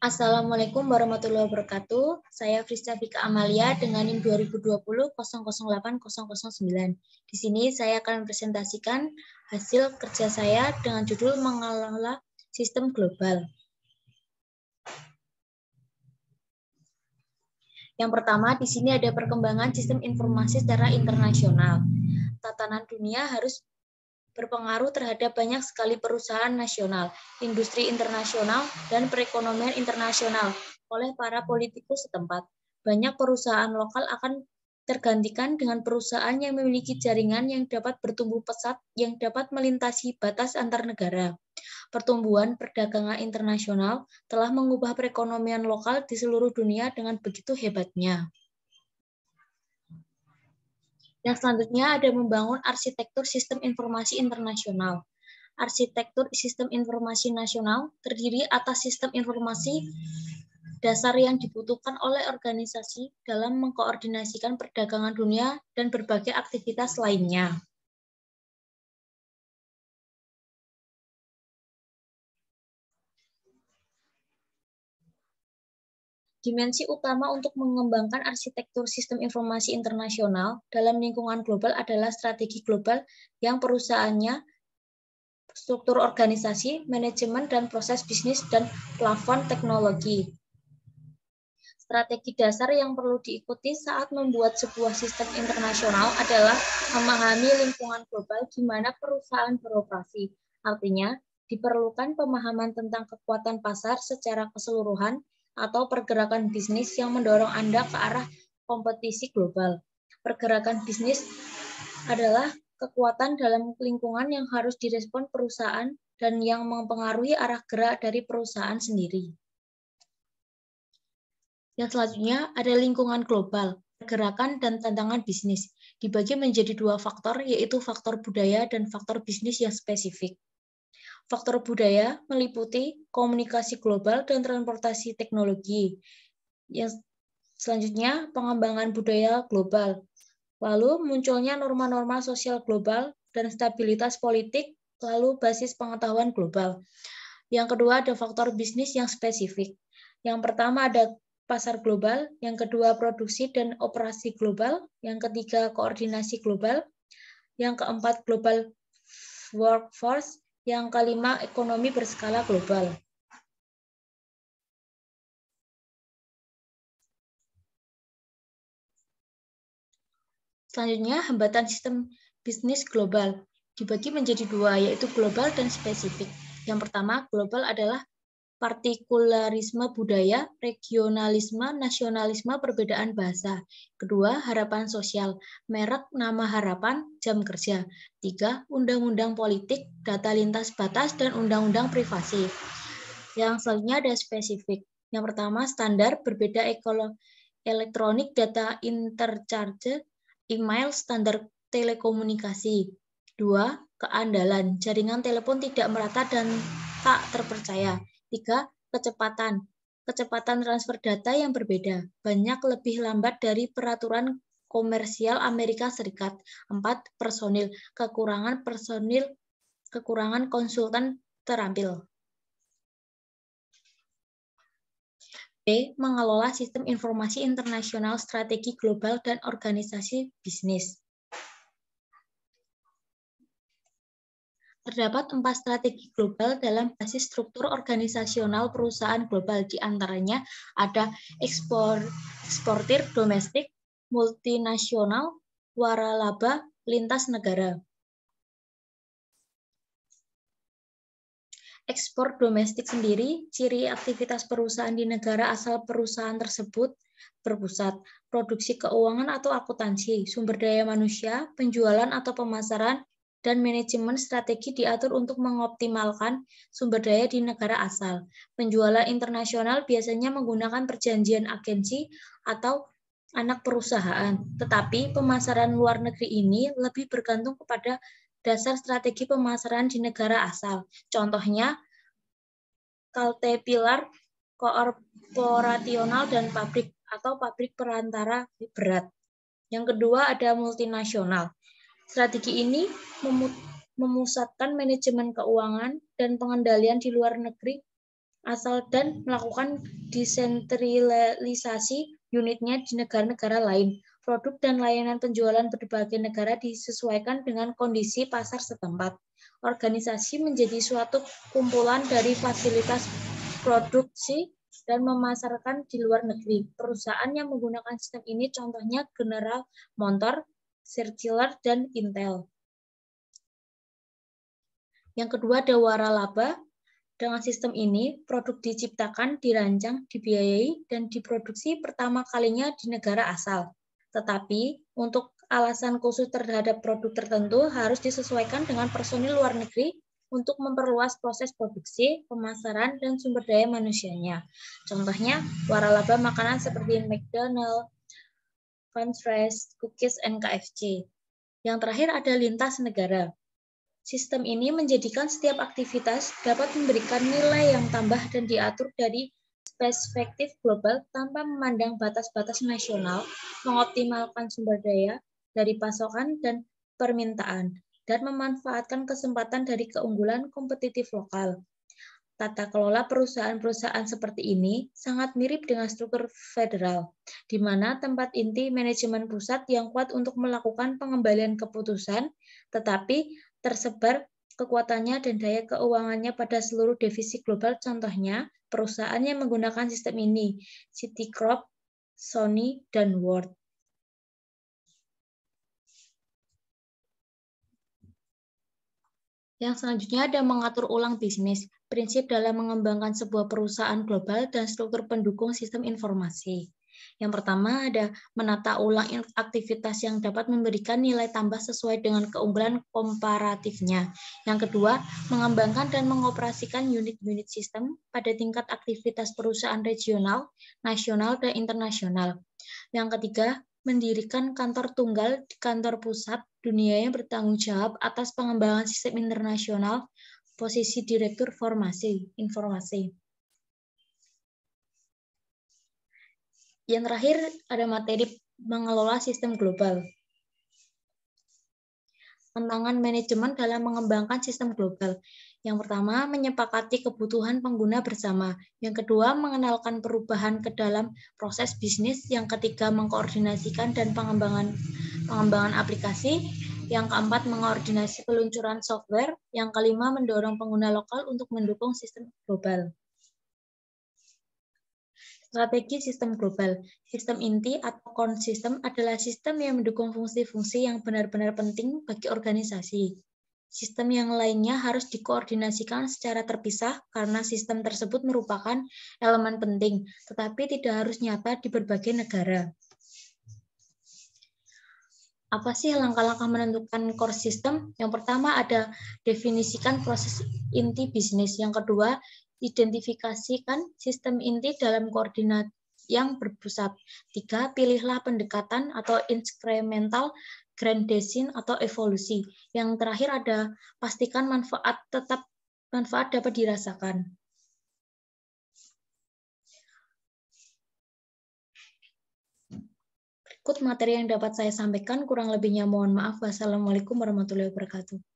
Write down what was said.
Assalamualaikum warahmatullahi wabarakatuh. Saya Friska Fika Amalia dengan NIM 2020-008009. Di sini saya akan presentasikan hasil kerja saya dengan judul mengelola sistem global. Yang pertama, di sini ada perkembangan sistem informasi secara internasional. Tatanan dunia harus berpengaruh terhadap banyak sekali perusahaan nasional, industri internasional, dan perekonomian internasional oleh para politikus setempat. Banyak perusahaan lokal akan tergantikan dengan perusahaan yang memiliki jaringan yang dapat bertumbuh pesat, yang dapat melintasi batas antar negara. Pertumbuhan perdagangan internasional telah mengubah perekonomian lokal di seluruh dunia dengan begitu hebatnya. Yang selanjutnya ada membangun arsitektur sistem informasi internasional. Arsitektur sistem informasi nasional terdiri atas sistem informasi dasar yang dibutuhkan oleh organisasi dalam mengkoordinasikan perdagangan dunia dan berbagai aktivitas lainnya. Dimensi utama untuk mengembangkan arsitektur sistem informasi internasional dalam lingkungan global adalah strategi global yang perusahaannya, struktur organisasi, manajemen, dan proses bisnis, dan plafon teknologi. Strategi dasar yang perlu diikuti saat membuat sebuah sistem internasional adalah memahami lingkungan global di mana perusahaan beroperasi. Artinya, diperlukan pemahaman tentang kekuatan pasar secara keseluruhan atau pergerakan bisnis yang mendorong Anda ke arah kompetisi global. Pergerakan bisnis adalah kekuatan dalam lingkungan yang harus direspon perusahaan dan yang mempengaruhi arah gerak dari perusahaan sendiri. Yang selanjutnya ada lingkungan global, pergerakan dan tantangan bisnis. Dibagi menjadi dua faktor, yaitu faktor budaya dan faktor bisnis yang spesifik. Faktor budaya meliputi komunikasi global dan transportasi teknologi. Yang selanjutnya, pengembangan budaya global. Lalu munculnya norma-norma sosial global dan stabilitas politik, lalu basis pengetahuan global. Yang kedua ada faktor bisnis yang spesifik. Yang pertama ada pasar global, yang kedua produksi dan operasi global, yang ketiga koordinasi global, yang keempat global workforce, yang kelima ekonomi berskala global. Selanjutnya, hambatan sistem bisnis global dibagi menjadi dua, yaitu global dan spesifik. Yang pertama, global adalah partikularisme budaya, regionalisme, nasionalisme, perbedaan bahasa. Kedua, harapan sosial, merek, nama harapan, jam kerja. Tiga, undang-undang politik, data lintas batas, dan undang-undang privasi. Yang selanjutnya ada spesifik. Yang pertama, standar berbeda elektronik, data interchange, email, standar telekomunikasi. Dua, keandalan, jaringan telepon tidak merata dan tak terpercaya. Tiga, kecepatan transfer data yang berbeda, banyak lebih lambat dari peraturan komersial Amerika Serikat. Empat, personil, kekurangan konsultan terampil. B. Mengelola sistem informasi internasional, strategi global, dan organisasi bisnis. Terdapat 4 strategi global dalam basis struktur organisasional perusahaan global. Di antaranya ada eksportir domestik, multinasional, waralaba, lintas negara. Ekspor domestik sendiri, ciri aktivitas perusahaan di negara asal perusahaan tersebut berpusat, produksi keuangan atau akuntansi, sumber daya manusia, penjualan atau pemasaran, dan manajemen strategi diatur untuk mengoptimalkan sumber daya di negara asal. Penjualan internasional biasanya menggunakan perjanjian agensi atau anak perusahaan, tetapi pemasaran luar negeri ini lebih bergantung kepada dasar strategi pemasaran di negara asal. Contohnya, Caterpillar, korporasional, dan pabrik atau pabrik perantara berat. Yang kedua ada multinasional. Strategi ini memusatkan manajemen keuangan dan pengendalian di luar negeri asal dan melakukan desentralisasi unitnya di negara-negara lain. Produk dan layanan penjualan berbagai negara disesuaikan dengan kondisi pasar setempat. Organisasi menjadi suatu kumpulan dari fasilitas produksi dan memasarkan di luar negeri. Perusahaan yang menggunakan sistem ini contohnya General Motors, Circular, dan Intel. Yang kedua ada waralaba. Dengan sistem ini, produk diciptakan, dirancang, dibiayai, dan diproduksi pertama kalinya di negara asal. Tetapi, untuk alasan khusus terhadap produk tertentu harus disesuaikan dengan personil luar negeri untuk memperluas proses produksi, pemasaran, dan sumber daya manusianya. Contohnya, waralaba makanan seperti McDonald's, French fries, cookies, and KFC. Yang terakhir ada lintas negara. Sistem ini menjadikan setiap aktivitas dapat memberikan nilai yang tambah dan diatur dari perspektif global tanpa memandang batas-batas nasional, mengoptimalkan sumber daya dari pasokan dan permintaan, dan memanfaatkan kesempatan dari keunggulan kompetitif lokal. Tata kelola perusahaan-perusahaan seperti ini sangat mirip dengan struktur federal, di mana tempat inti manajemen pusat yang kuat untuk melakukan pengembalian keputusan, tetapi tersebar kekuatannya dan daya keuangannya pada seluruh divisi global. Contohnya, perusahaan yang menggunakan sistem ini, Citicorp, Sony, dan Ward. Yang selanjutnya ada mengatur ulang bisnis, prinsip dalam mengembangkan sebuah perusahaan global dan struktur pendukung sistem informasi. Yang pertama ada menata ulang aktivitas yang dapat memberikan nilai tambah sesuai dengan keunggulan komparatifnya. Yang kedua, mengembangkan dan mengoperasikan unit-unit sistem pada tingkat aktivitas perusahaan regional, nasional, dan internasional. Yang ketiga, mendirikan kantor tunggal di kantor pusat dunia yang bertanggung jawab atas pengembangan sistem internasional, posisi direktur informasi. Yang terakhir ada materi mengelola sistem global. Tantangan manajemen dalam mengembangkan sistem global. Yang pertama, menyepakati kebutuhan pengguna bersama. Yang kedua, mengenalkan perubahan ke dalam proses bisnis. Yang ketiga, mengkoordinasikan dan pengembangan aplikasi. Yang keempat, mengkoordinasi peluncuran software. Yang kelima, mendorong pengguna lokal untuk mendukung sistem global. Strategi sistem global. Sistem inti atau core system adalah sistem yang mendukung fungsi-fungsi yang benar-benar penting bagi organisasi. Sistem yang lainnya harus dikoordinasikan secara terpisah karena sistem tersebut merupakan elemen penting, tetapi tidak harus nyata di berbagai negara. Apa sih langkah-langkah menentukan core system? Yang pertama ada definisikan proses inti bisnis. Yang kedua, identifikasikan sistem inti dalam koordinat yang berpusat. 3. Pilihlah pendekatan atau incremental gradation atau evolusi. Yang terakhir ada pastikan manfaat dapat dirasakan. Berikut materi yang dapat saya sampaikan, kurang lebihnya mohon maaf. Wassalamualaikum warahmatullahi wabarakatuh.